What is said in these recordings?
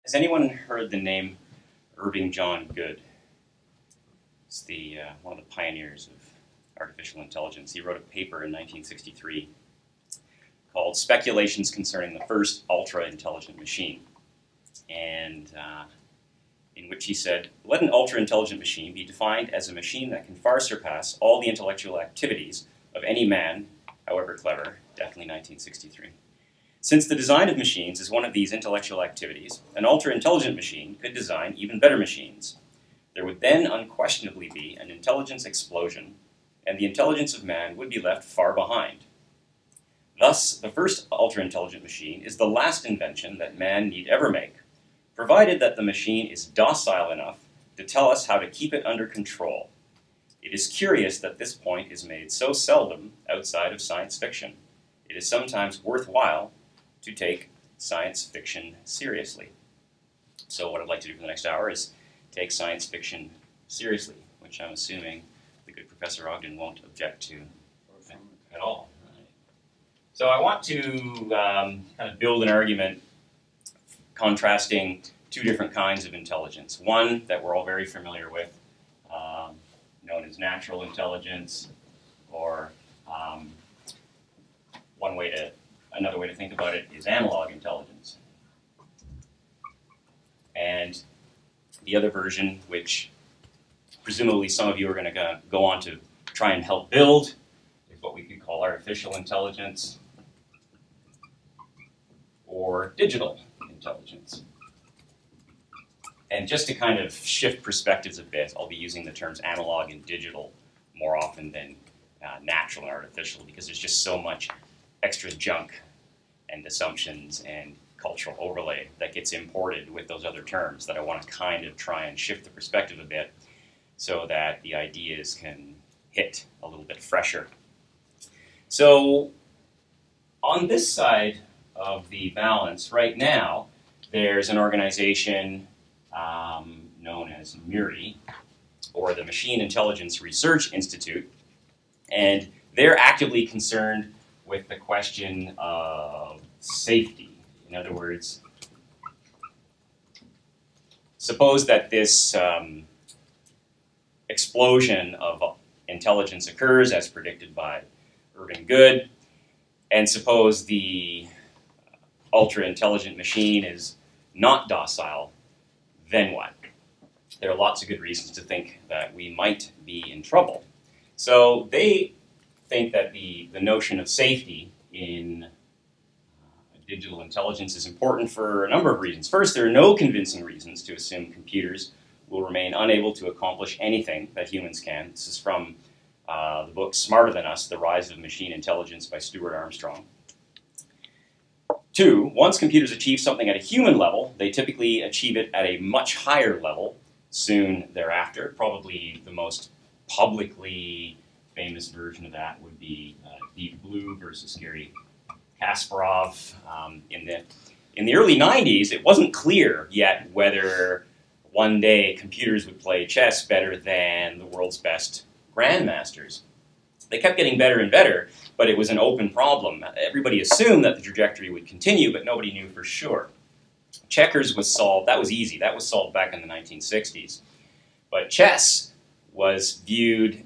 Has anyone heard the name Irving John Good? He's one of the pioneers of artificial intelligence. He wrote a paper in 1963 called Speculations Concerning the First Ultra-Intelligent Machine, and in which he said, let an ultra-intelligent machine be defined as a machine that can far surpass all the intellectual activities of any man, however clever, definitely 1963. Since the design of machines is one of these intellectual activities, an ultra-intelligent machine could design even better machines. There would then unquestionably be an intelligence explosion, and the intelligence of man would be left far behind. Thus, the first ultra-intelligent machine is the last invention that man need ever make, provided that the machine is docile enough to tell us how to keep it under control. It is curious that this point is made so seldom outside of science fiction. It is sometimes worthwhile to take science fiction seriously. So what I'd like to do for the next hour is take science fiction seriously, which I'm assuming the good Professor Ogden won't object to at all. Right. So I want to kind of build an argument contrasting two different kinds of intelligence. One that we're all very familiar with, known as natural intelligence, or another way to think about it is analog intelligence. And the other version, which presumably some of you are going to go on to try and help build, is what we could call artificial intelligence or digital intelligence. And just to kind of shift perspectives a bit, I'll be using the terms analog and digital more often than natural and artificial, because there's just so much extra junk and assumptions and cultural overlay that gets imported with those other terms that I want to kind of try and shift the perspective a bit so that the ideas can hit a little bit fresher. So on this side of the balance right now, there's an organization known as MIRI, or the Machine Intelligence Research Institute, and they're actively concerned with the question of safety. In other words, suppose that this explosion of intelligence occurs as predicted by Irving Good, and suppose the ultra-intelligent machine is not docile, then what? There are lots of good reasons to think that we might be in trouble. So they think that the notion of safety in digital intelligence is important for a number of reasons. First, there are no convincing reasons to assume computers will remain unable to accomplish anything that humans can. This is from the book Smarter Than Us, The Rise of Machine Intelligence by Stuart Armstrong. Two, once computers achieve something at a human level, they typically achieve it at a much higher level soon thereafter. Probably the most publicly famous version of that would be Deep Blue versus Gary Kasparov. In the early 90s, it wasn't clear yet whether one day computers would play chess better than the world's best grandmasters. They kept getting better and better, but it was an open problem. Everybody assumed that the trajectory would continue, but nobody knew for sure. Checkers was solved. That was easy. That was solved back in the 1960s. But chess was viewed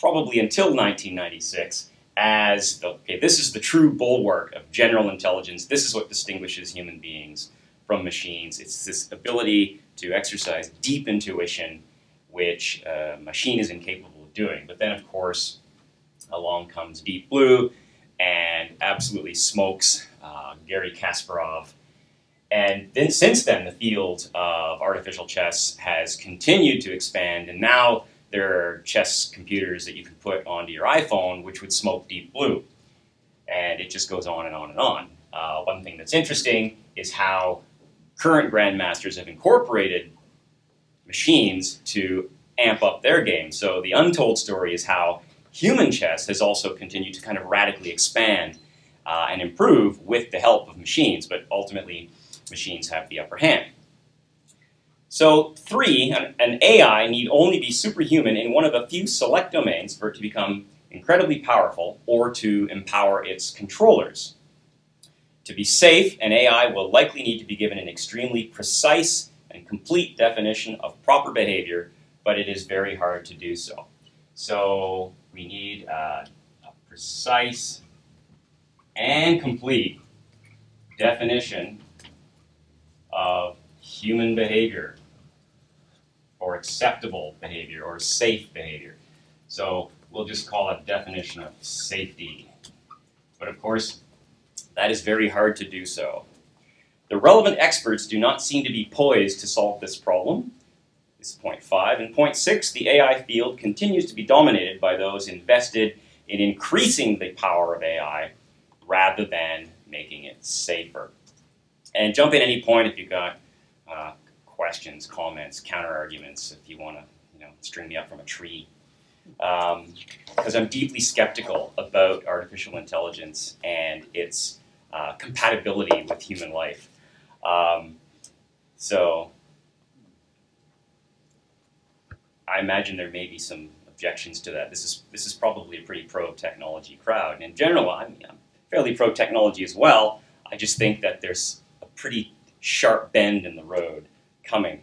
probably until 1996 as, okay, this is the true bulwark of general intelligence. This is what distinguishes human beings from machines. It's this ability to exercise deep intuition, which a machine is incapable of doing. But then, of course, along comes Deep Blue and absolutely smokes Gary Kasparov. And then, since then, the field of artificial chess has continued to expand, and now there are chess computers that you can put onto your iPhone which would smoke Deep Blue. And it just goes on and on and on. One thing that's interesting is how current grandmasters have incorporated machines to amp up their game. So the untold story is how human chess has also continued to kind of radically expand and improve with the help of machines, but ultimately machines have the upper hand. So 3, an AI need only be superhuman in one of a few select domains for it to become incredibly powerful or to empower its controllers. To be safe, an AI will likely need to be given an extremely precise and complete definition of proper behavior, but it is very hard to do so. So we need a precise and complete definition of human behavior, or acceptable behavior, or safe behavior. So we'll just call it definition of safety. But of course, that is very hard to do so. The relevant experts do not seem to be poised to solve this problem. This is point 5. And point 6, the AI field continues to be dominated by those invested in increasing the power of AI rather than making it safer. And jump in any point if you've got questions, comments, counter-arguments, if you want to string me up from a tree. Because I'm deeply skeptical about artificial intelligence and its compatibility with human life. So I imagine there may be some objections to that. This is probably a pretty pro-technology crowd. And in general, I'm fairly pro-technology as well. I just think that there's a pretty sharp bend in the road coming.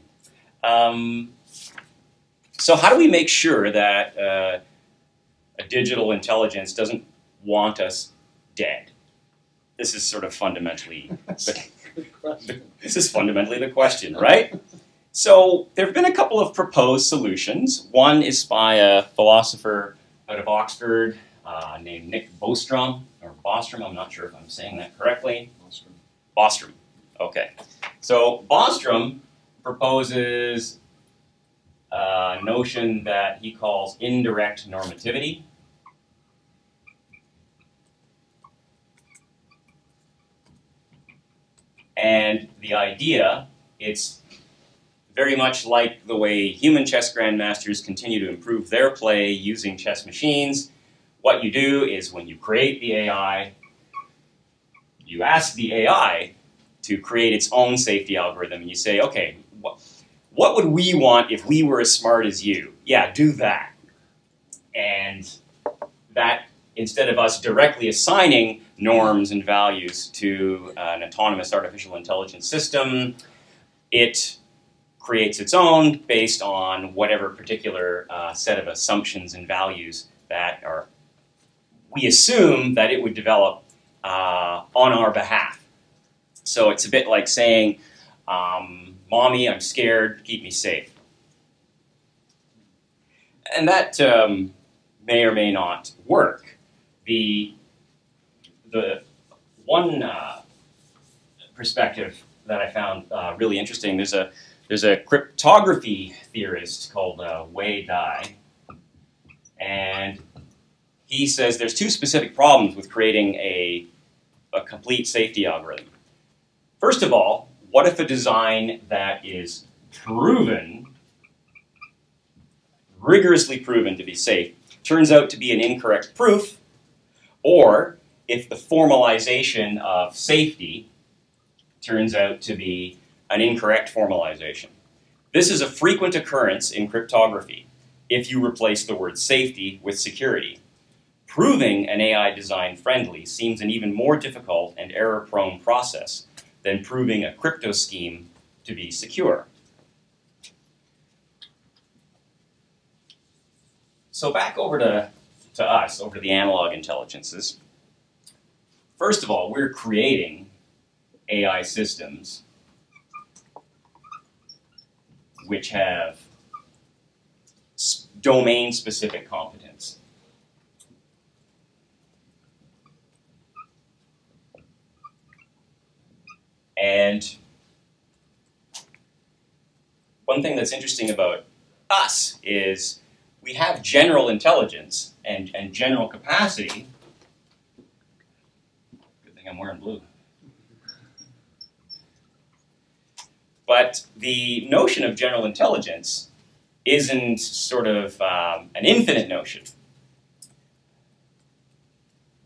So how do we make sure that a digital intelligence doesn't want us dead? This is sort of fundamentally the question, right? So there have been a couple of proposed solutions. One is by a philosopher out of Oxford named Nick Bostrom, or Bostrom, I'm not sure if I'm saying that correctly. Bostrom, okay. So Bostrom proposes a notion that he calls indirect normativity. And the idea, it's very much like the way human chess grandmasters continue to improve their play using chess machines. What you do is when you create the AI, you ask the AI to create its own safety algorithm, and you say, okay, what would we want if we were as smart as you? Yeah, do that. And that, instead of us directly assigning norms and values to an autonomous artificial intelligence system, it creates its own based on whatever particular set of assumptions and values that we assume that it would develop on our behalf. So it's a bit like saying, Mommy, I'm scared, keep me safe. And that may or may not work. The one perspective that I found really interesting, there's a cryptography theorist called Wei Dai, and he says there's two specific problems with creating a complete safety algorithm. First of all, what if a design that is rigorously proven to be safe, turns out to be an incorrect proof, or if the formalization of safety turns out to be an incorrect formalization. This is a frequent occurrence in cryptography if you replace the word safety with security. Proving an AI design friendly seems an even more difficult and error-prone process than proving a crypto scheme to be secure. So back over to us, over to the analog intelligences. First of all, we're creating AI systems which have domain-specific competence. And one thing that's interesting about us is we have general intelligence and general capacity. Good thing I'm wearing blue. But the notion of general intelligence isn't sort of an infinite notion.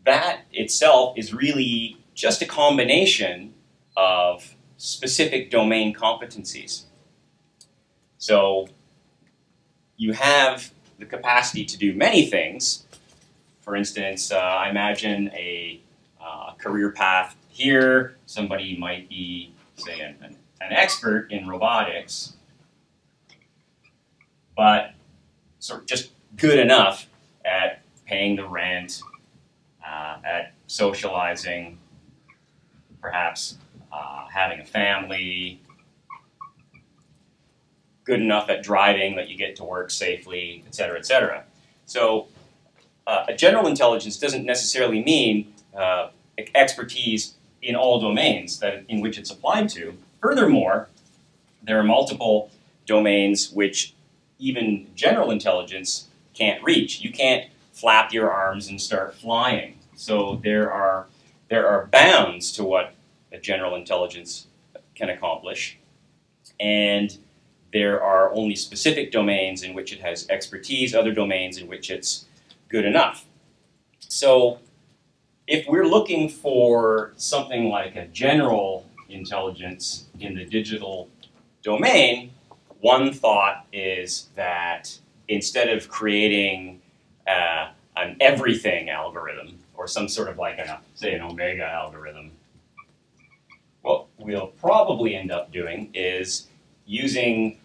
That itself is really just a combination of specific domain competencies. So you have the capacity to do many things. For instance, I imagine a career path here, somebody might be, say, an expert in robotics, but sort of just good enough at paying the rent, at socializing, perhaps having a family, good enough at driving that you get to work safely, et cetera, et cetera. So a general intelligence doesn't necessarily mean expertise in all domains in which it's applied to. Furthermore, there are multiple domains which even general intelligence can't reach. You can't flap your arms and start flying. So there are bounds to what a general intelligence can accomplish, and there are only specific domains in which it has expertise, other domains in which it's good enough. So if we're looking for something like a general intelligence in the digital domain, one thought is that instead of creating an everything algorithm, or some sort of like, say, an omega algorithm, what we'll probably end up doing is using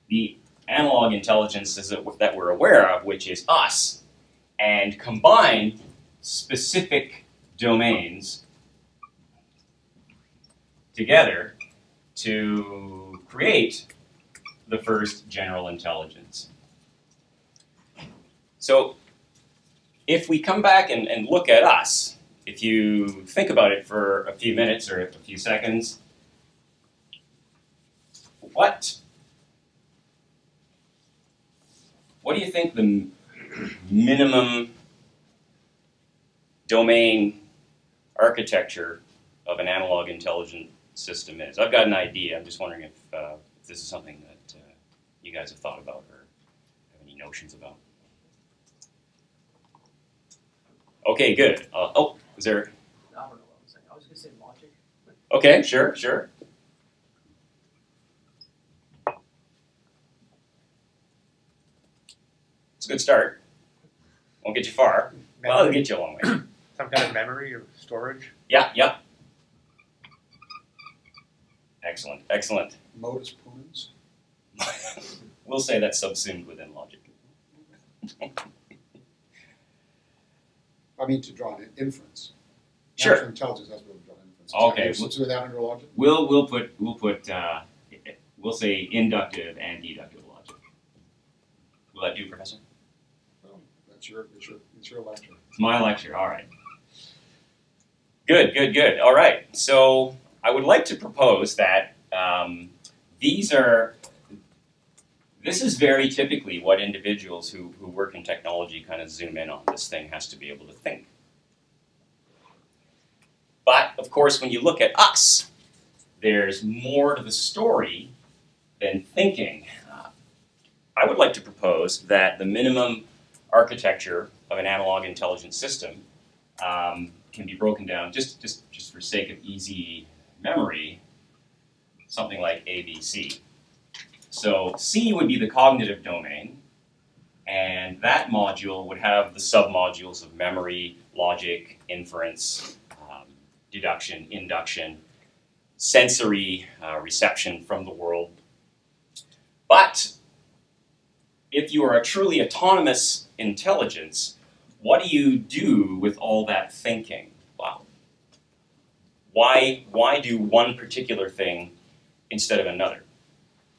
the analog intelligences that we're aware of, which is us, and combine specific domains together to create the first general intelligence. So if we come back and look at us, if you think about it for a few minutes or a few seconds, what do you think the minimum domain architecture of an analog intelligent system is? I've got an idea. I'm just wondering if this is something that you guys have thought about or have any notions about. Okay, good. Oh, is there? I don't know what I'm saying. I was going to say logic. Okay, sure, sure. It's a good start. Won't get you far. Well, it'll get you a long way. Some kind of memory or storage? Yeah, yeah. Excellent, excellent. Modus ponens? We'll say that's subsumed within logic. I mean, to draw an inference. Sure. Natural intelligence has to be able to draw an inference. Okay. So without under logic? We'll say inductive and deductive logic. Will that do, Professor? Well, it's your lecture. It's my lecture. All right. Good, good, good. All right. So I would like to propose that this is very typically what individuals who work in technology kind of zoom in on. This thing has to be able to think. But, of course, when you look at us, there's more to the story than thinking. I would like to propose that the minimum architecture of an analog intelligent system can be broken down, just for sake of easy memory, something like ABC. So C would be the cognitive domain, and that module would have the submodules of memory, logic, inference, deduction, induction, sensory reception from the world. But if you are a truly autonomous intelligence, what do you do with all that thinking? Wow. Why do one particular thing instead of another?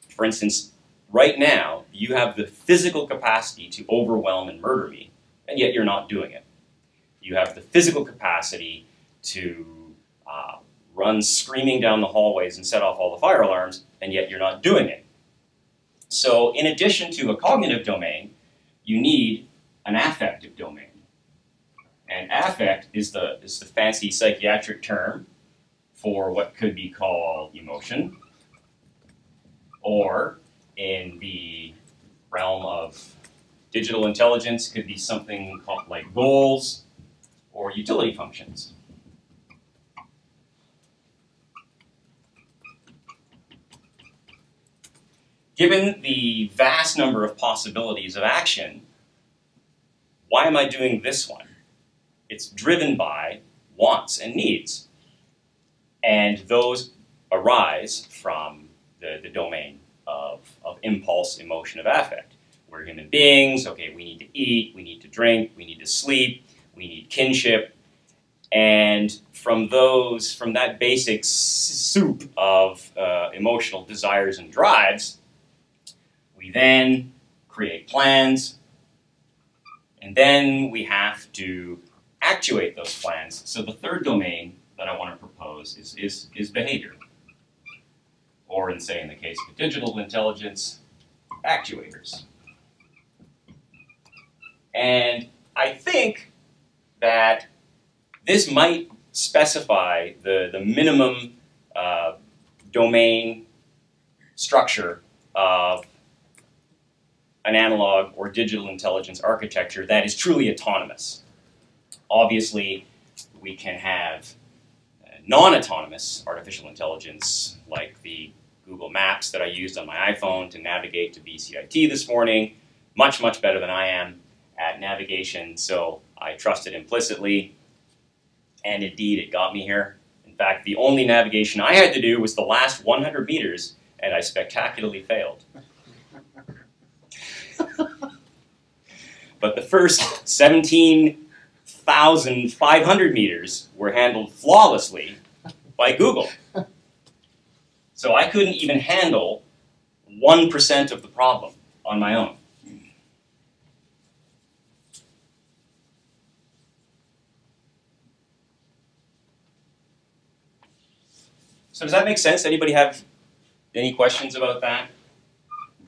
For instance, right now, you have the physical capacity to overwhelm and murder me, and yet you're not doing it. You have the physical capacity to run screaming down the hallways and set off all the fire alarms, and yet you're not doing it. So in addition to a cognitive domain, you need an affective domain. And affect is the fancy psychiatric term for what could be called emotion, or in the realm of digital intelligence, could be something called like goals or utility functions. Given the vast number of possibilities of action, why am I doing this one? It's driven by wants and needs. And those arise from the domain of impulse, emotion, of affect. We're human beings, okay, we need to eat, we need to drink, we need to sleep, we need kinship. And from that basic soup of emotional desires and drives, we then create plans, and then we have to actuate those plans. So the third domain that I want to propose is behavior. Or in the case of digital intelligence, actuators. And I think that this might specify the minimum domain structure of an analog or digital intelligence architecture that is truly autonomous. Obviously, we can have non-autonomous artificial intelligence, like the Google Maps that I used on my iPhone to navigate to BCIT this morning, much, much better than I am at navigation, so I trusted implicitly, and indeed it got me here. In fact, the only navigation I had to do was the last 100 meters, and I spectacularly failed. But the first 17,500 meters were handled flawlessly by Google. So I couldn't even handle 1% of the problem on my own. So does that make sense? Anybody have any questions about that?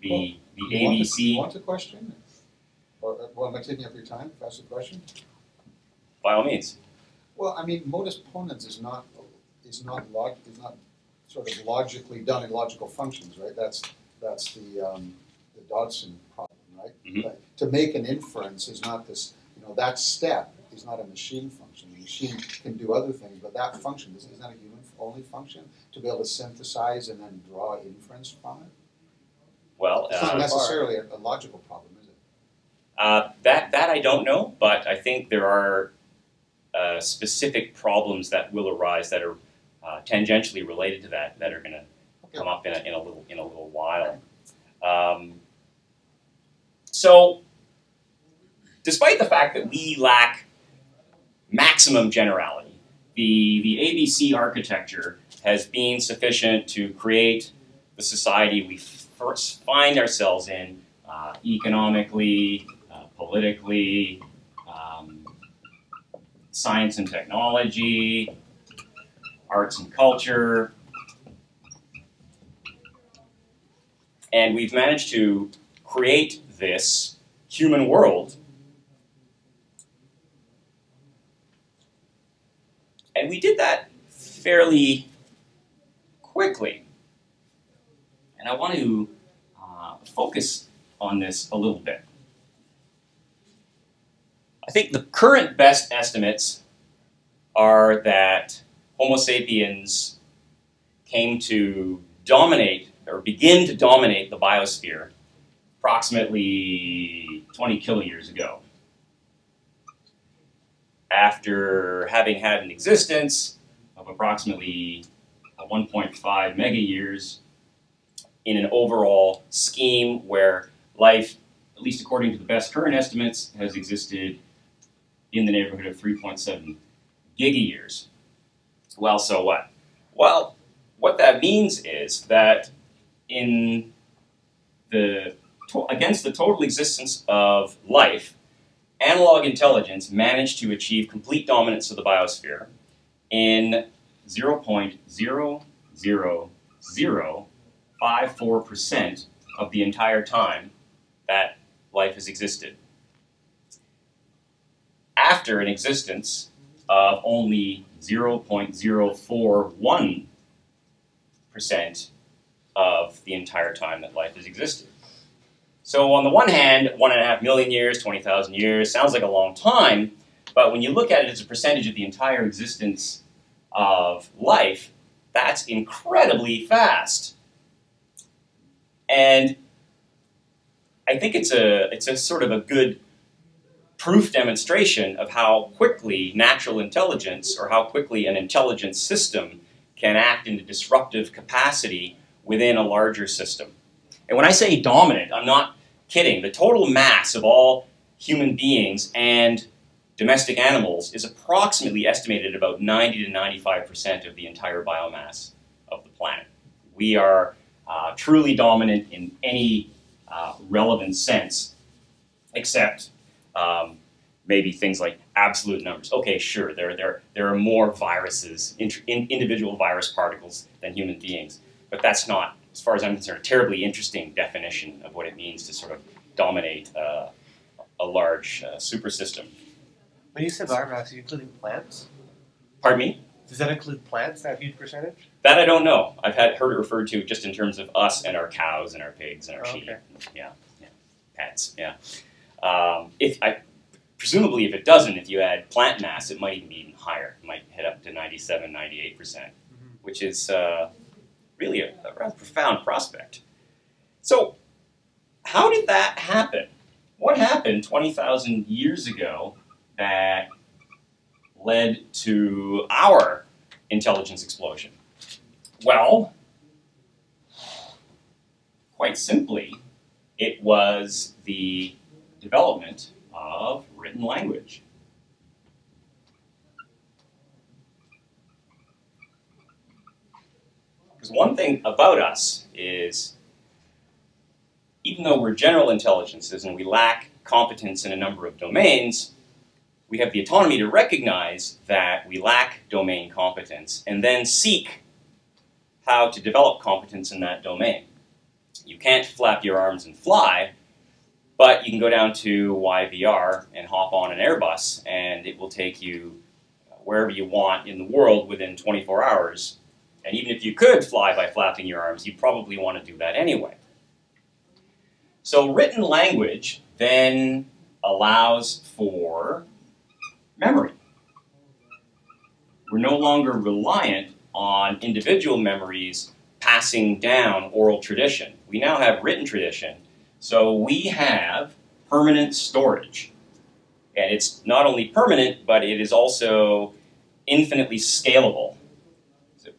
The ABC? You want a question? Or am I taking up your time to ask a question? By all means. Well, I mean, modus ponens is not sort of logically done in logical functions, right? That's the Dodson problem, right? Mm-hmm. Like, to make an inference is not this, that step is not a machine function. The machine can do other things, but that function isn't that a human-only function to be able to synthesize and then draw inference from it? Well, It's not necessarily a logical problem, is it? that I don't know, but I think there are specific problems that will arise that are tangentially related to that are going to come up in a little while. So, despite the fact that we lack maximum generality, the ABC architecture has been sufficient to create the society we first find ourselves in economically, politically, science and technology, arts and culture, and we've managed to create this human world. And we did that fairly quickly. And I want to focus on this a little bit. I think the current best estimates are that Homo sapiens came to dominate, or begin to dominate, the biosphere approximately 20 kiloyears ago. After having had an existence of approximately 1.5 mega years in an overall scheme where life, at least according to the best current estimates, has existed in the neighborhood of 3.7 gigayears. Well, so what? Well, what that means is that against the total existence of life, analog intelligence managed to achieve complete dominance of the biosphere in 0.00054% of the entire time that life has existed. After an existence of only 0.041% of the entire time that life has existed. So on the one hand, 1.5 million years, 20,000 years, sounds like a long time, but when you look at it as a percentage of the entire existence of life, that's incredibly fast. And I think it's a sort of a good proof demonstration of how quickly natural intelligence, or how quickly an intelligence system, can act in a disruptive capacity within a larger system. And when I say dominant, I'm not kidding. The total mass of all human beings and domestic animals is approximately estimated at about 90 to 95% of the entire biomass of the planet. We are truly dominant in any relevant sense, except maybe things like absolute numbers. Okay, sure, there are more viruses, individual virus particles than human beings, but that's not, as far as I'm concerned, a terribly interesting definition of what it means to sort of dominate a large super system. When you say biomass, are you including plants? Pardon me? Does that include plants, that huge percentage? That I don't know. I've heard it referred to just in terms of us and our cows and our pigs and our sheep. Okay. Yeah, pets, yeah. Presumably if it doesn't, if you add plant mass, it might even be even higher. It might head up to 97, 98%, which is really a rather profound prospect. So how did that happen? What happened 20,000 years ago that led to our intelligence explosion? Well, quite simply, it was the development of written language. Because one thing about us is, even though we're general intelligences and we lack competence in a number of domains, we have the autonomy to recognize that we lack domain competence and then seek how to develop competence in that domain. You can't flap your arms and fly, but you can go down to YVR and hop on an Airbus, and it will take you wherever you want in the world within 24 hours. And even if you could fly by flapping your arms, you'd probably want to do that anyway. So written language then allows for memory. We're no longer reliant on individual memories passing down oral tradition. We now have written tradition, so we have permanent storage. And it's not only permanent, but it is also infinitely scalable. So,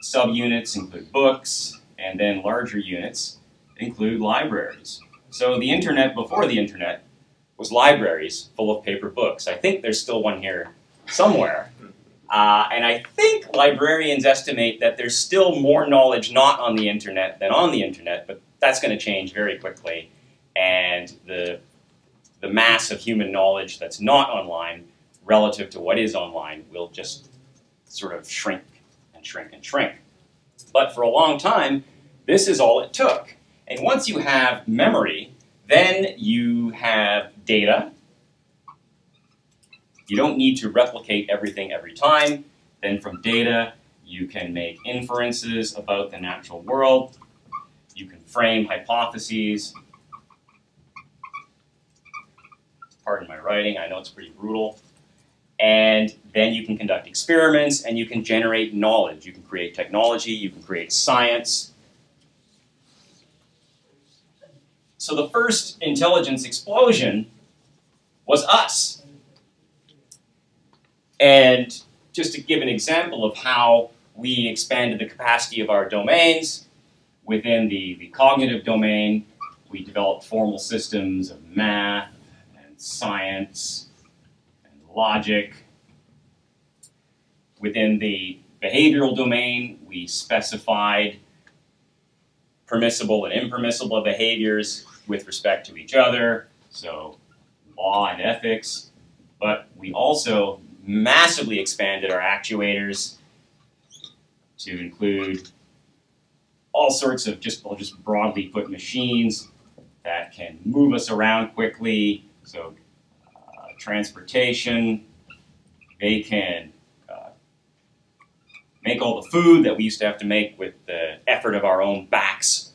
subunits include books, and then larger units include libraries. So the internet before the internet was libraries full of paper books. I think there's still one here somewhere. And I think librarians estimate that there's still more knowledge not on the internet than on the internet, but that's going to change very quickly. And the mass of human knowledge that's not online relative to what is online will just sort of shrink and shrink and shrink. But for a long time, this is all it took. And once you have memory, then you have data. You don't need to replicate everything every time. Then from data, you can make inferences about the natural world. You can frame hypotheses. Pardon my writing, I know it's pretty brutal. And then you can conduct experiments and you can generate knowledge. You can create technology, you can create science. So the first intelligence explosion was us. And just to give an example of how we expanded the capacity of our domains, within the cognitive domain, we developed formal systems of math and science and logic. Within the behavioral domain, we specified permissible and impermissible behaviors with respect to each other, so law and ethics. But we also massively expanded our actuators to include all sorts of I'll just broadly put machines that can move us around quickly. So transportation, they can make all the food that we used to have to make with the effort of our own backs,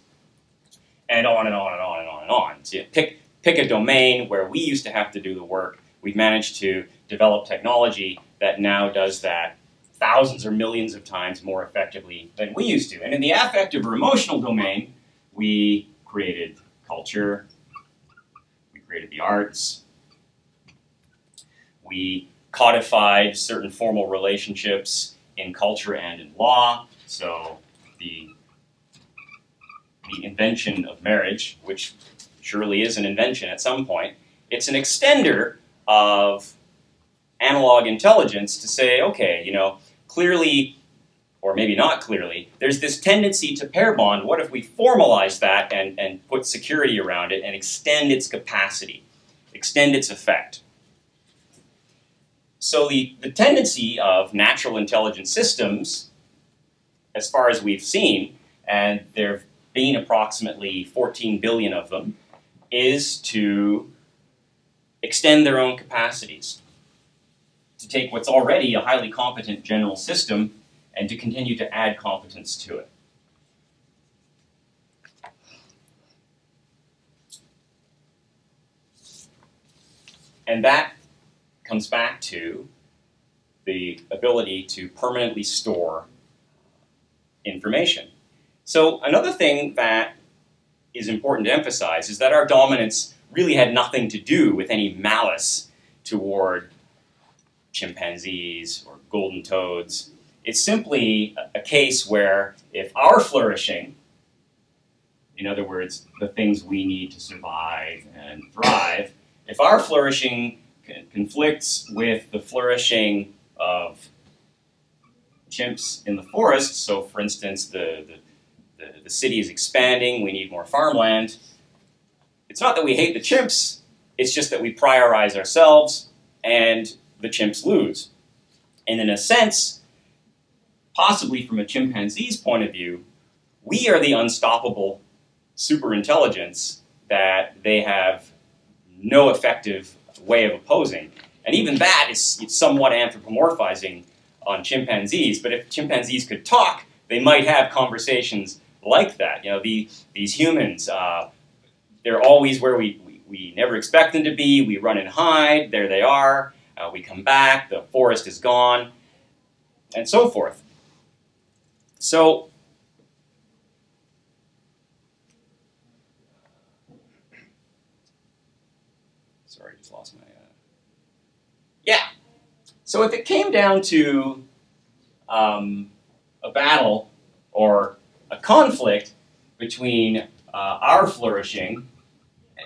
and on and on and on and on and on. So pick a domain where we used to have to do the work. We've managed to develop technology that now does that thousands or millions of times more effectively than we used to. And in the affective or emotional domain, we created culture, we created the arts, we codified certain formal relationships in culture and in law. So the invention of marriage, which surely is an invention at some point, it's an extender of analog intelligence to say, okay, you know, clearly, or maybe not clearly, there's this tendency to pair bond. What if we formalize that and put security around it and extend its capacity, extend its effect? So the tendency of natural intelligence systems, as far as we've seen, and there have been approximately 14 billion of them, is to extend their own capacities, to take what's already a highly competent general system and to continue to add competence to it. And that comes back to the ability to permanently store information. So another thing that is important to emphasize is that our dominance really had nothing to do with any malice toward chimpanzees or golden toads. It's simply a case where if our flourishing, in other words, the things we need to survive and thrive, if our flourishing conflicts with the flourishing of chimps in the forest, so for instance, the city is expanding, we need more farmland, it's not that we hate the chimps, it's just that we prioritize ourselves and the chimps lose. And in a sense, possibly from a chimpanzee's point of view, we are the unstoppable superintelligence that they have no effective way of opposing. And even that is somewhat anthropomorphizing on chimpanzees, but if chimpanzees could talk, they might have conversations like that. You know, these humans, they're always where we never expect them to be, we run and hide, there they are, we come back, the forest is gone, and so forth. So, sorry, I just lost my, yeah. So if it came down to a battle or a conflict between our flourishing,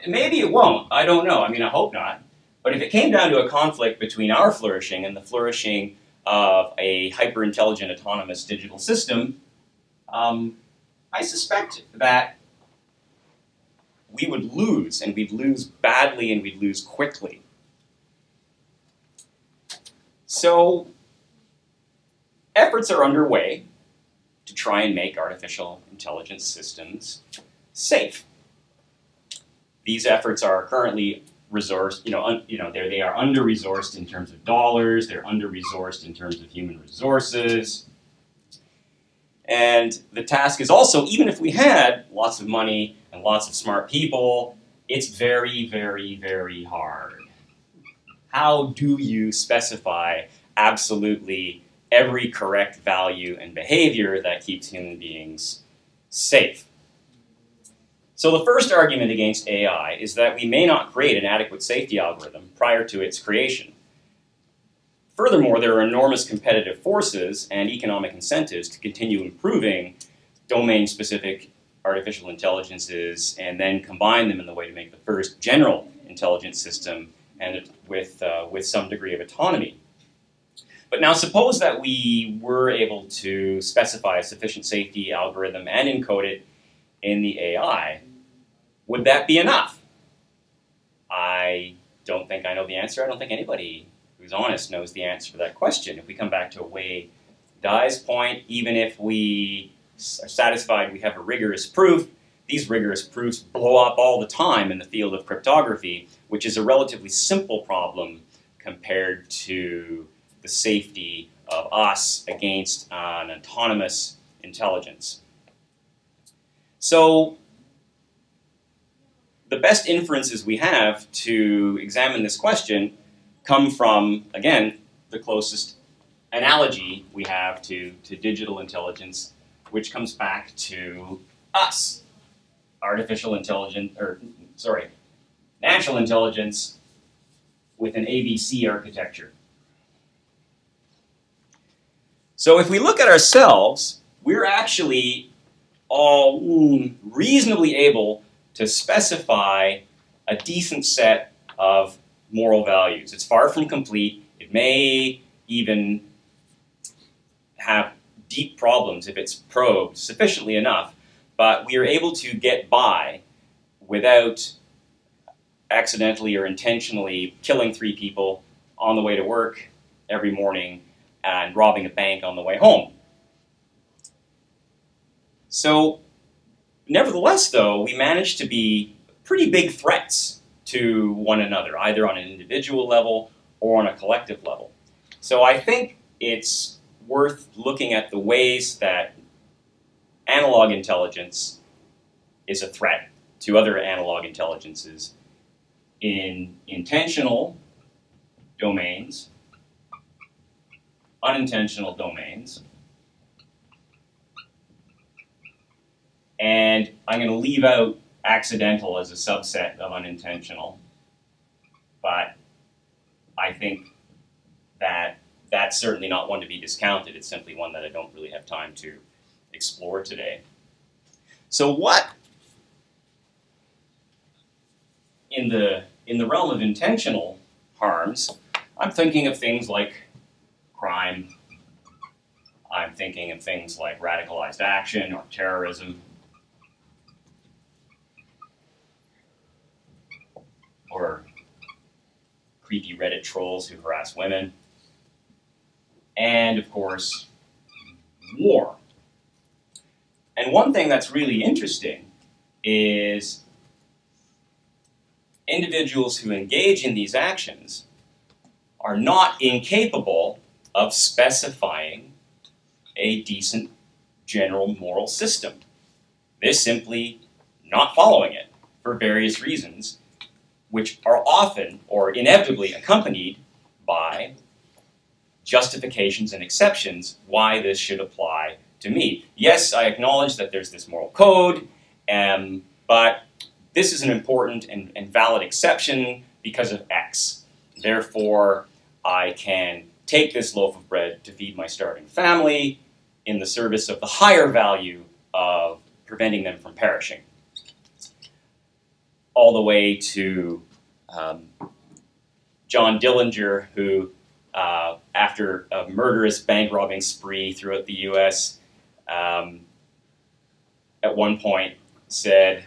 maybe it won't, I don't know, I mean I hope not, but if it came down to a conflict between our flourishing and the flourishing of a hyper-intelligent autonomous digital system, I suspect that we would lose, and we'd lose badly and we'd lose quickly. So efforts are underway to try and make artificial intelligence systems safe. These efforts are currently resourced, they are under-resourced in terms of dollars, they're under-resourced in terms of human resources. And the task is also, even if we had lots of money and lots of smart people, it's very, very, very hard. How do you specify absolutely every correct value and behavior that keeps human beings safe? So the first argument against AI is that we may not create an adequate safety algorithm prior to its creation. Furthermore, there are enormous competitive forces and economic incentives to continue improving domain-specific artificial intelligences and then combine them in the way to make the first general intelligence system and with some degree of autonomy. But now suppose that we were able to specify a sufficient safety algorithm and encode it in the AI. Would that be enough? I don't think I know the answer. I don't think anybody who's honest knows the answer to that question. If we come back to a Wei Dai's point, even if we are satisfied we have a rigorous proof, these rigorous proofs blow up all the time in the field of cryptography, which is a relatively simple problem compared to the safety of us against an autonomous intelligence. So the best inferences we have to examine this question come from, again, the closest analogy we have to digital intelligence, which comes back to us. Natural intelligence with an ABC architecture. So if we look at ourselves, we're actually all reasonably able to specify a decent set of moral values. It's far from complete. It may even have deep problems if it's probed sufficiently enough, but we are able to get by without accidentally or intentionally killing 3 people on the way to work every morning and robbing a bank on the way home. So, nevertheless, though, we manage to be pretty big threats to one another, either on an individual level or on a collective level. So I think it's worth looking at the ways that analog intelligence is a threat to other analog intelligences in intentional domains, unintentional domains, and I'm going to leave out accidental as a subset of unintentional, but I think that that's certainly not one to be discounted. It's simply one that I don't really have time to explore today. So what, in the realm of intentional harms, I'm thinking of things like crime. I'm thinking of things like radicalized action or terrorism, or creepy Reddit trolls who harass women, and of course, war. And one thing that's really interesting is individuals who engage in these actions are not incapable of specifying a decent general moral system. They're simply not following it for various reasons, which are often or inevitably accompanied by justifications and exceptions why this should apply to me. Yes, I acknowledge that there's this moral code, but this is an important and valid exception because of X. Therefore, I can take this loaf of bread to feed my starving family in the service of the higher value of preventing them from perishing. All the way to John Dillinger, who, after a murderous bank robbing spree throughout the US, at one point said,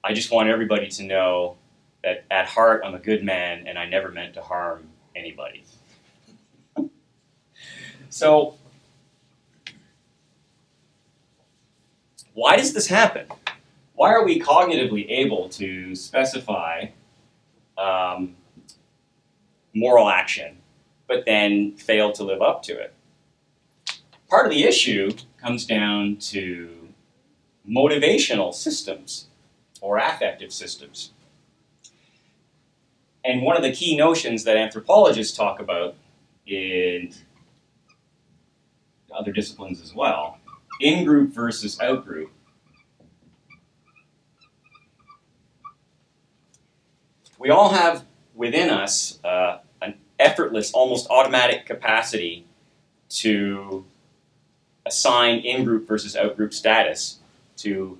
"I just want everybody to know that at heart I'm a good man and I never meant to harm anybody." So, why does this happen? Why are we cognitively able to specify moral action, but then fail to live up to it? Part of the issue comes down to motivational systems or affective systems. And one of the key notions that anthropologists talk about in other disciplines as well, in-group versus out-group. We all have within us an effortless, almost automatic capacity to assign in-group versus out-group status to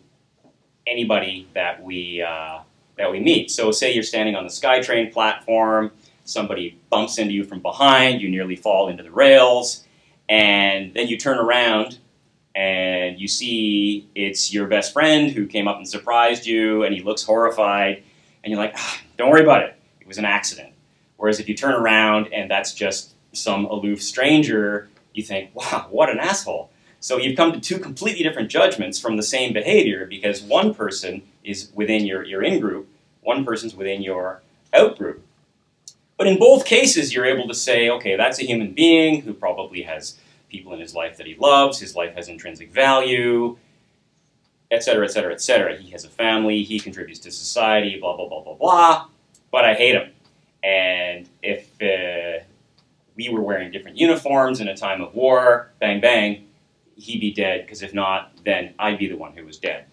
anybody that we meet. So say you're standing on the SkyTrain platform, somebody bumps into you from behind, you nearly fall into the rails, and then you turn around and you see it's your best friend who came up and surprised you, and he looks horrified, and you're like, don't worry about it, it was an accident. Whereas if you turn around and that's just some aloof stranger, you think, wow, what an asshole. So you've come to two completely different judgments from the same behavior because one person is within your in-group, one person's within your out-group. But in both cases, you're able to say, okay, that's a human being who probably has people in his life that he loves, his life has intrinsic value, etc., etc., etc. He has a family, he contributes to society, blah, blah, blah, blah, blah, but I hate him. And if we were wearing different uniforms in a time of war, bang, bang, he'd be dead, because if not, then I'd be the one who was dead.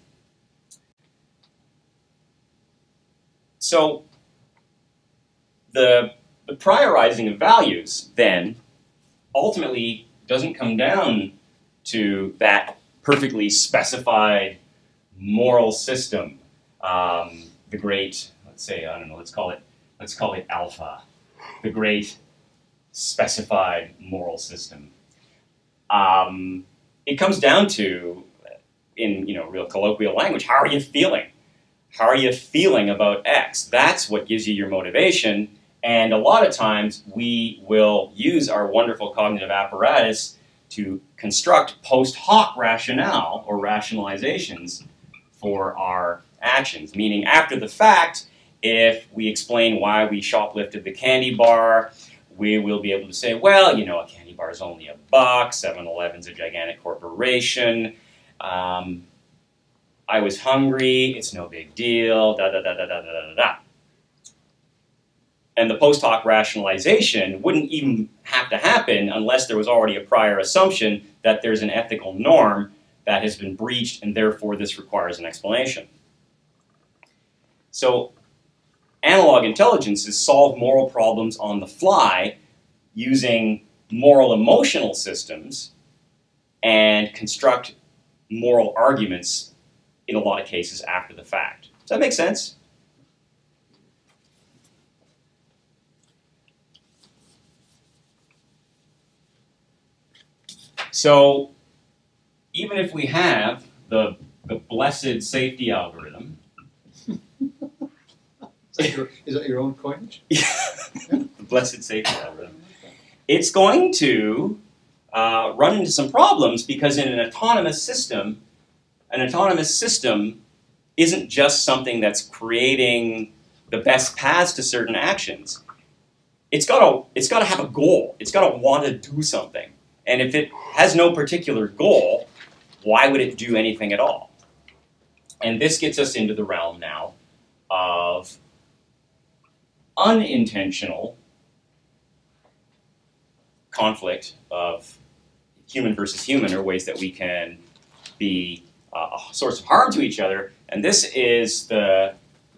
So the prioritizing of values, then, ultimately doesn't come down to that perfectly specified moral system. The great, let's say, I don't know, let's call it alpha, the great specified moral system. It comes down to, in real colloquial language, how are you feeling? How are you feeling about X? That's what gives you your motivation. And a lot of times we will use our wonderful cognitive apparatus to construct post hoc rationale or rationalizations for our actions. Meaning after the fact, if we explain why we shoplifted the candy bar, we will be able to say, well, a candy bar is only $1, 7-Eleven's a gigantic corporation, I was hungry, it's no big deal, da da da da da da da da. And the post hoc rationalization wouldn't even have to happen unless there was already a prior assumption that there's an ethical norm that has been breached and therefore this requires an explanation. So analog intelligences solve moral problems on the fly using moral emotional systems and construct moral arguments in a lot of cases after the fact. Does that make sense? So even if we have the blessed safety algorithm, Is that your own coinage? the blessed safety algorithm, it's going to run into some problems because in an autonomous system isn't just something that's creating the best paths to certain actions. It's got to have a goal. It's got to want to do something. And if it has no particular goal, why would it do anything at all? And this gets us into the realm now of unintentional conflict of human versus human, or ways that we can be a source of harm to each other. And this is the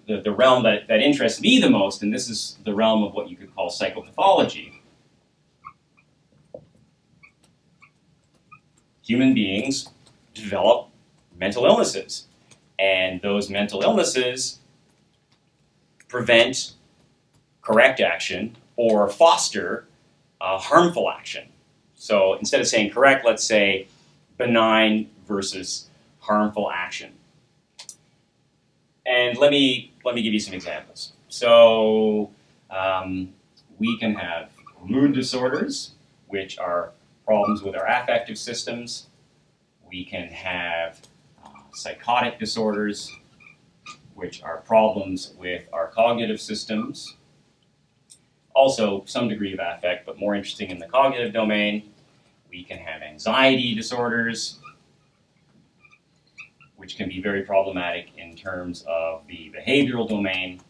realm that interests me the most, and this is the realm of what you could call psychopathology. Human beings develop mental illnesses, and those mental illnesses prevent correct action or foster harmful action. So instead of saying correct, let's say benign versus harmful action. And let me give you some examples. So we can have mood disorders, which are problems with our affective systems. We can have psychotic disorders, which are problems with our cognitive systems. Also, some degree of affect, but more interesting in the cognitive domain. We can have anxiety disorders, which can be very problematic in terms of the behavioral domain.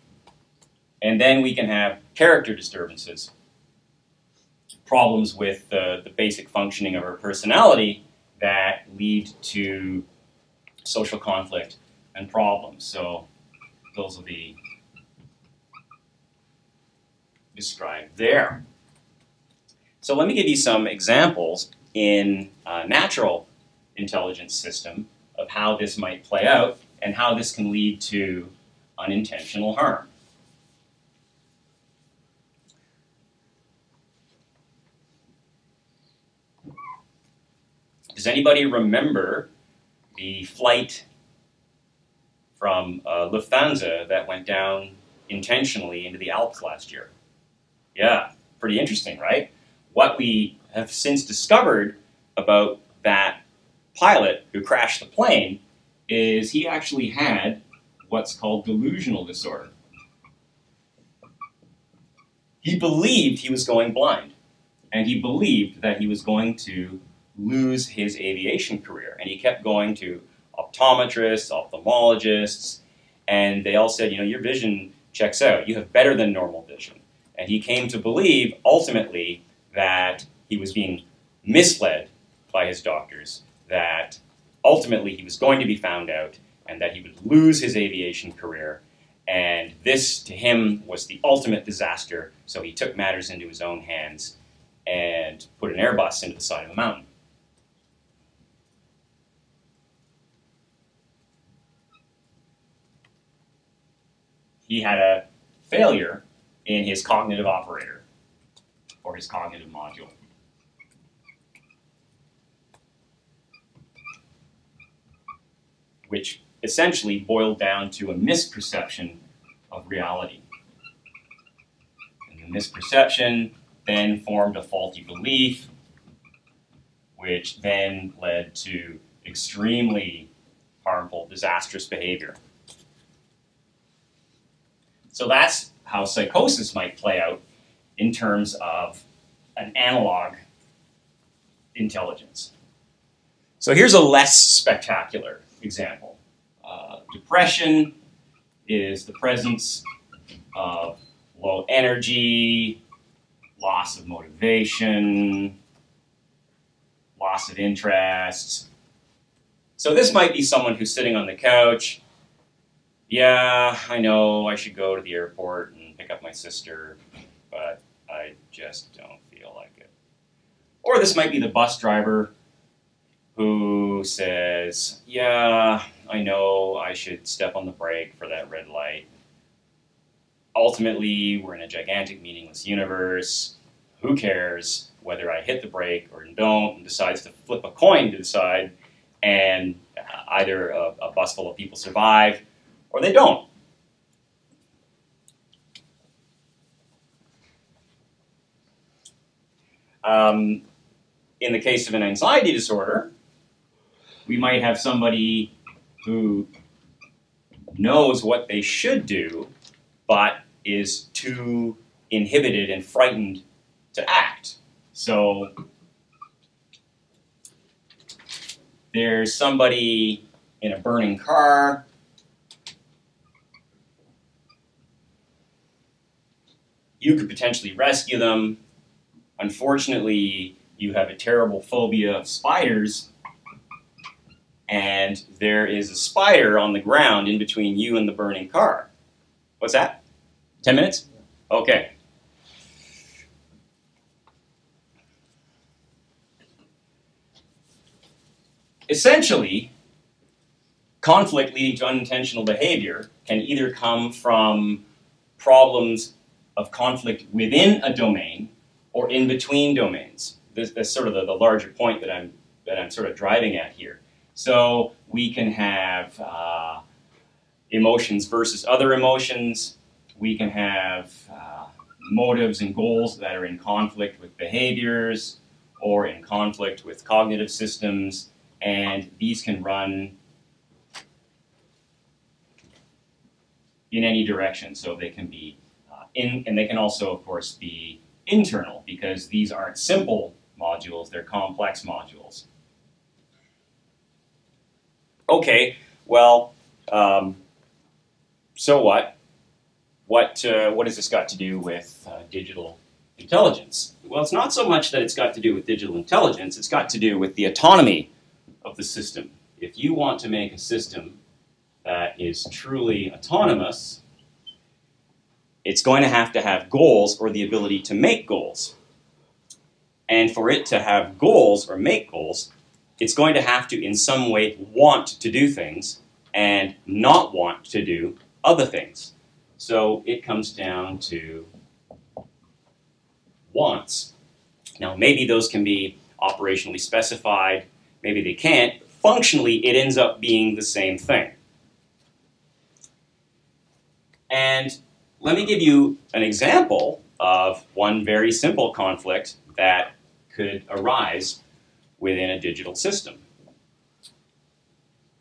And then we can have character disturbances, problems with the basic functioning of our personality that lead to social conflict and problems. So those will be described there. So let me give you some examples in a natural intelligence system of how this might play out and how this can lead to unintentional harm. Does anybody remember the flight from Lufthansa that went down intentionally into the Alps last year? Yeah, pretty interesting, right? What we have since discovered about that pilot who crashed the plane is he actually had what's called delusional disorder. He believed he was going blind, and he believed that he was going to lose his aviation career. And he kept going to optometrists, ophthalmologists, and they all said, your vision checks out. You have better than normal vision. And he came to believe, ultimately, that he was being misled by his doctors, that ultimately he was going to be found out, and that he would lose his aviation career. And this, to him, was the ultimate disaster, so he took matters into his own hands and put an Airbus into the side of a mountain. He had a failure in his cognitive operator, or his cognitive module. Which essentially boiled down to a misperception of reality. And the misperception then formed a faulty belief, which then led to extremely harmful, disastrous behavior. So that's how psychosis might play out in terms of an analog intelligence. So here's a less spectacular example. Depression is the presence of low energy, loss of motivation, loss of interest. So this might be someone who's sitting on the couch. Yeah, I know I should go to the airport and pick up my sister, but I just don't feel like it. Or this might be the bus driver who says, yeah, I know I should step on the brake for that red light. Ultimately, we're in a gigantic, meaningless universe. Who cares whether I hit the brake or don't, and decides to flip a coin to decide, and either a bus full of people survive or they don't. In the case of an anxiety disorder, we might have somebody who knows what they should do, but is too inhibited and frightened to act. So there's somebody in a burning car. You could potentially rescue them. Unfortunately, you have a terrible phobia of spiders, and there is a spider on the ground in between you and the burning car. What's that? 10 minutes? Okay. Essentially, conflict leading to unintentional behavior can either come from problems of conflict within a domain or in between domains. That's sort of the larger point that I'm sort of driving at here. So we can have emotions versus other emotions. We can have motives and goals that are in conflict with behaviors or in conflict with cognitive systems, and these can run in any direction. So they can be and they can also, of course, be internal, because these aren't simple modules, they're complex modules. Okay, well, so what? What has this got to do with digital intelligence? Well, it's not so much that it's got to do with digital intelligence, it's got to do with the autonomy of the system. If you want to make a system that is truly autonomous, it's going to have goals or the ability to make goals. And for it to have goals or make goals, it's going to have to in some way want to do things and not want to do other things. So it comes down to wants. Now maybe those can be operationally specified, maybe they can't. Functionally, it ends up being the same thing. And let me give you an example of one very simple conflict that could arise within a digital system.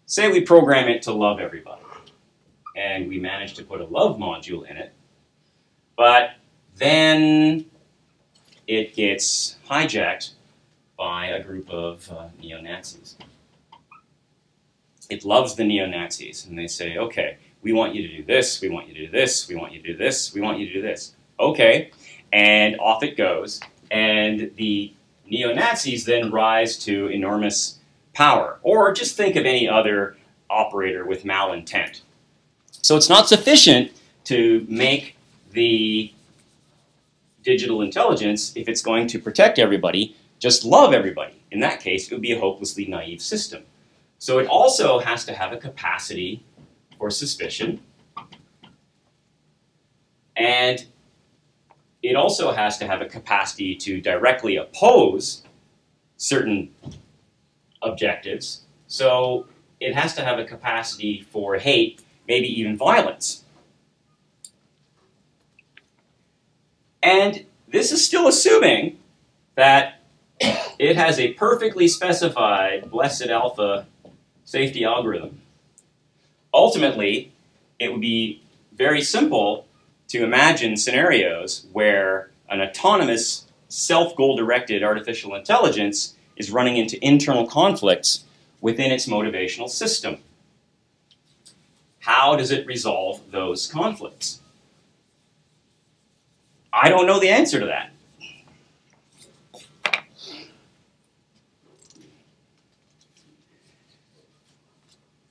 Say we program it to love everybody, and we manage to put a love module in it, but then it gets hijacked by a group of neo-Nazis. It loves the neo-Nazis, and they say, okay, we want you to do this, we want you to do this, we want you to do this, we want you to do this. Okay, and off it goes, and the neo-Nazis then rise to enormous power. Or just think of any other operator with malintent. So it's not sufficient to make the digital intelligence, if it's going to protect everybody, just love everybody. In that case, it would be a hopelessly naive system. So it also has to have a capacity for suspicion, and it also has to have a capacity to directly oppose certain objectives. So it has to have a capacity for hate, maybe even violence. And this is still assuming that it has a perfectly specified blessed alpha safety algorithm. Ultimately, it would be very simple to imagine scenarios where an autonomous, self-goal-directed artificial intelligence is running into internal conflicts within its motivational system. How does it resolve those conflicts? I don't know the answer to that.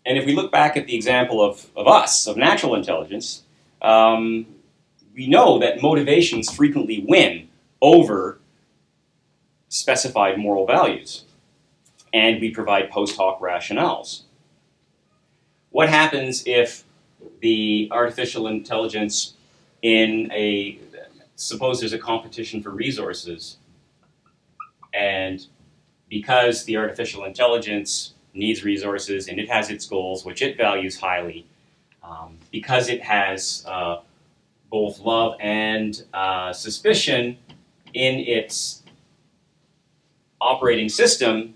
And if we look back at the example of us, of natural intelligence, we know that motivations frequently win over specified moral values, and we provide post hoc rationales. What happens if the artificial intelligence suppose there's a competition for resources, and because the artificial intelligence needs resources and it has its goals, which it values highly, because it has both love and suspicion in its operating system,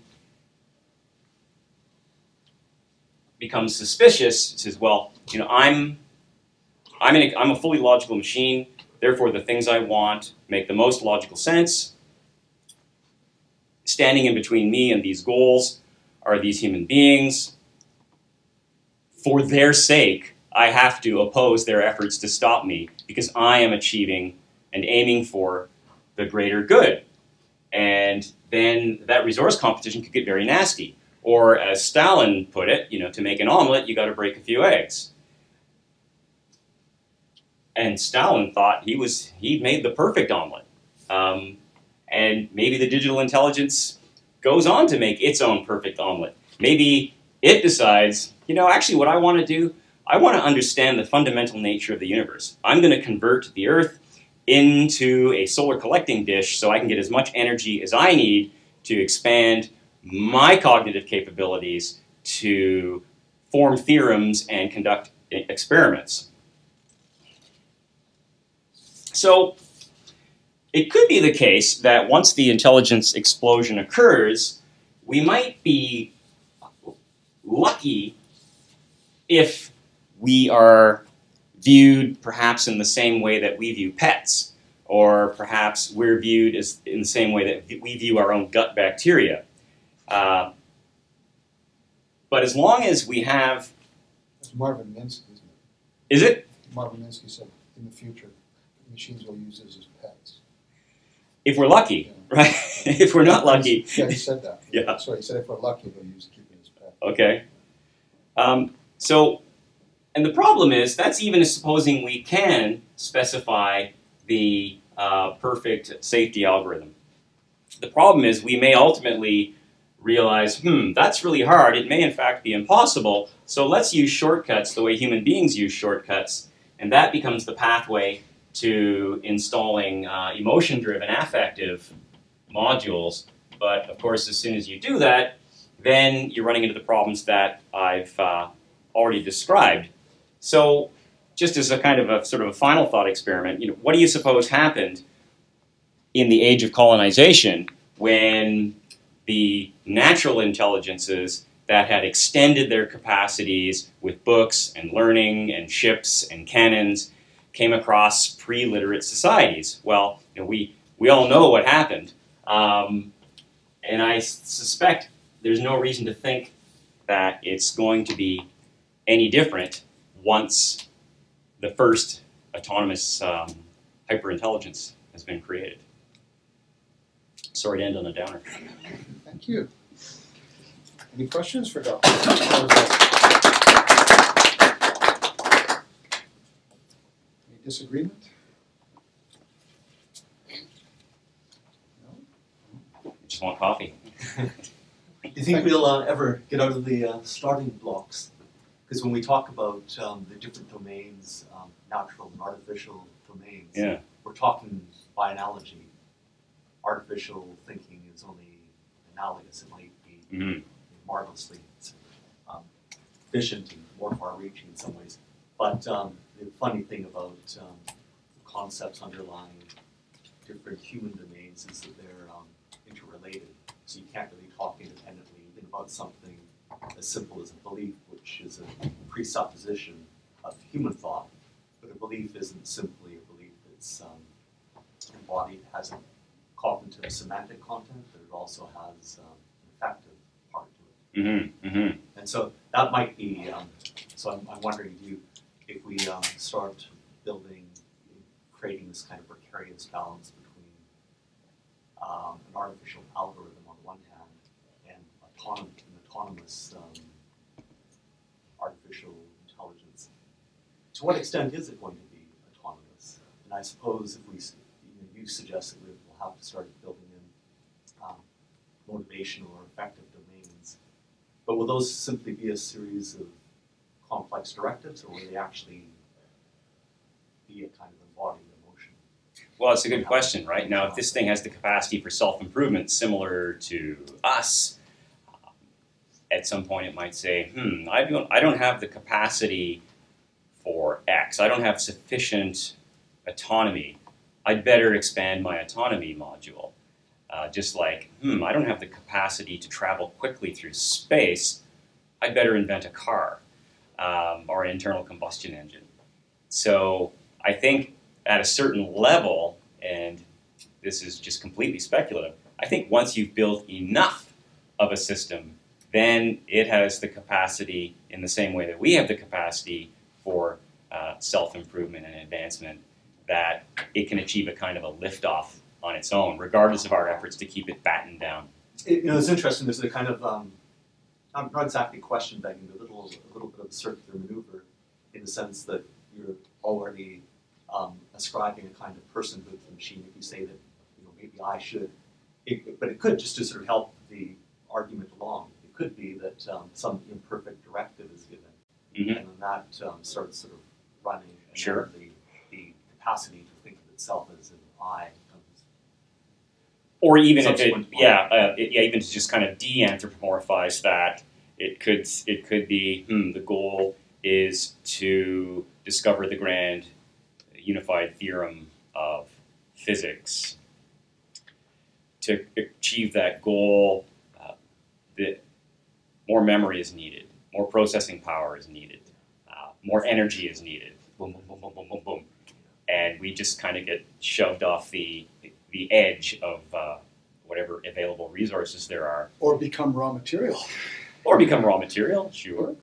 becomes suspicious. It says, well, you know, I'm a fully logical machine, therefore the things I want make the most logical sense. Standing in between me and these goals are these human beings. For their sake, I have to oppose their efforts to stop me because I am achieving and aiming for the greater good. And then that resource competition could get very nasty. Or as Stalin put it, you know, to make an omelet, you got to break a few eggs. And Stalin thought he'd made the perfect omelet. And maybe the digital intelligence goes on to make its own perfect omelet. Maybe it decides, you know, actually what I want to do, I want to understand the fundamental nature of the universe. I'm going to convert the Earth into a solar collecting dish so I can get as much energy as I need to expand my cognitive capabilities to form theorems and conduct experiments. So it could be the case that once the intelligence explosion occurs, we might be lucky if we are viewed perhaps in the same way that we view pets, or perhaps we're viewed as in the same way that we view our own gut bacteria. But as long as we have... It's Marvin Minsky, isn't it? Is it? Marvin Minsky said in the future, machines will use us as pets. If we're lucky, yeah. Right? If we're not lucky... Yeah, he said that. Yeah. Sorry, he said if we're lucky, they'll use keeping as pets. Okay. And the problem is, that's even supposing we can specify the perfect safety algorithm. The problem is we may ultimately realize, that's really hard. It may in fact be impossible. So let's use shortcuts the way human beings use shortcuts. And that becomes the pathway to installing emotion-driven affective modules. But of course, as soon as you do that, then you're running into the problems that I've already described. So just as a kind of a sort of a final thought experiment, you know, what do you suppose happened in the age of colonization when the natural intelligences that had extended their capacities with books and learning and ships and cannons came across pre-literate societies? Well, you know, we all know what happened. And I suspect there's no reason to think that it's going to be any different once the first autonomous hyperintelligence has been created. Sorry to end on a downer. Thank you. Any questions for Dr. Any disagreement? think we'll ever get out of the starting blocks? Because when we talk about the different domains, natural and artificial domains, Yeah. we're talking by analogy. Artificial thinking is only analogous. It might be marvelously efficient and more far-reaching in some ways. But the funny thing about the concepts underlying different human domains is that they're interrelated. So you can't really talk independently even about something as simple as a belief, which is a presupposition of human thought. But a belief isn't simply a belief. It's embodied, has a cognitive semantic content, but it also has an affective part to it. And so that might be, so I'm wondering if we start building, creating this kind of precarious balance between an artificial algorithm on one hand and an autonomous artificial intelligence, to what extent is it going to be autonomous? And I suppose if we, you suggest that we'll have to start building in motivational or affective domains, but will those simply be a series of complex directives, or will they actually be a kind of embodied emotion? Well, it's a good question, right? Now, if this thing has the capacity for self-improvement similar to us, at some point it might say, I don't have the capacity for X. I don't have sufficient autonomy. I'd better expand my autonomy module. Just like, I don't have the capacity to travel quickly through space. I'd better invent a car or an internal combustion engine. So I think at a certain level, and this is just completely speculative, I think once you've built enough of a system, then it has the capacity, in the same way that we have the capacity for self-improvement and advancement, that it can achieve a kind of a liftoff on its own, regardless of our efforts to keep it battened down. It's interesting. There's a kind of, not exactly question begging, but a little bit of a circular maneuver in the sense that you're already ascribing a kind of personhood to the machine if you say that, maybe I should. But it could, just to sort of help the argument along, it could be that some imperfect directive is given, and then that starts sort of running, and Sure. the capacity to think of itself as an I becomes. Or even if Subsequent even to just kind of de-anthropomorphize that, it could be the goal is to discover the grand unified theorem of physics. To achieve that goal, more memory is needed, more processing power is needed, more energy is needed. Boom, boom, boom, boom, boom, boom, boom. And we just kind of get shoved off the edge of whatever available resources there are. Or become raw material. Or become raw material, sure.